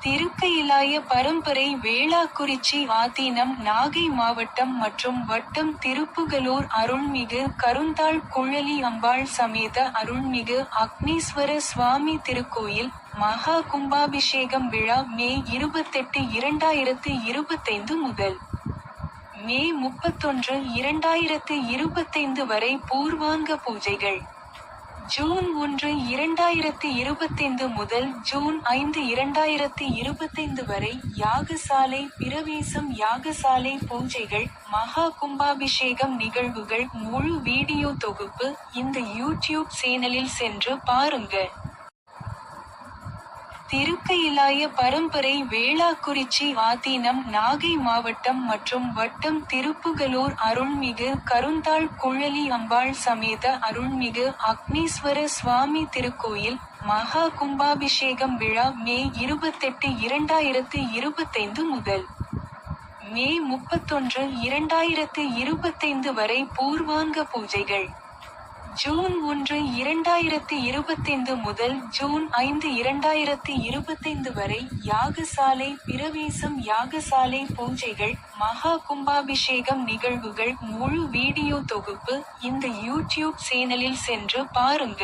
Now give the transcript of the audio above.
திருக்கயிலாய பரம்பரை வேளாக்குறிச்சி ஆதீனம் நாகை மாவட்டம் மற்றும் வட்டம் திருப்புகலூர் அருள்மிகு கருந்தாள் குழலி அம்பாள் சமேத அருள்மிகு அக்னீஸ்வர சுவாமி திருக்கோயில் மகா கும்பாபிஷேகம் விழா மே 28, 2025 முதல் மே 31, 2025 வரை பூர்வாங்க பூஜைகள். ஜூன் 1, 2025 முதல் ஜூன் 5, 2025 வரை யாகசாலை பிரவேசம் யாகசாலை பூஜைகள் மகா கும்பாபிஷேகம் நிகழ்வுகள் முழு வீடியோ தொகுப்பு இந்த யூடியூப் சேனலில் சென்று பாருங்க. திருக்கயிலாய பரம்பரை வேளாக்குறிச்சி ஆதீனம் நாகை மாவட்டம் மற்றும் வட்டம் திருப்புகலூர் அருள்மிகு கருந்தாள் குழலி அம்பாள் சமேத அருள்மிகு அக்னீஸ்வர சுவாமி திருக்கோயில் மகா கும்பாபிஷேகம் விழா மே 28, 2025 முதல் மே 31, 2025 வரை பூர்வாங்க பூஜைகள். ஜூன் 1, 2025 முதல் ஜூன் 5, 2025 வரை யாகசாலை பிரவேசம் யாகசாலை பூஜைகள் மகா கும்பாபிஷேகம் நிகழ்வுகள் முழு வீடியோ தொகுப்பு இந்த யூடியூப் சேனலில் சென்று பாருங்க.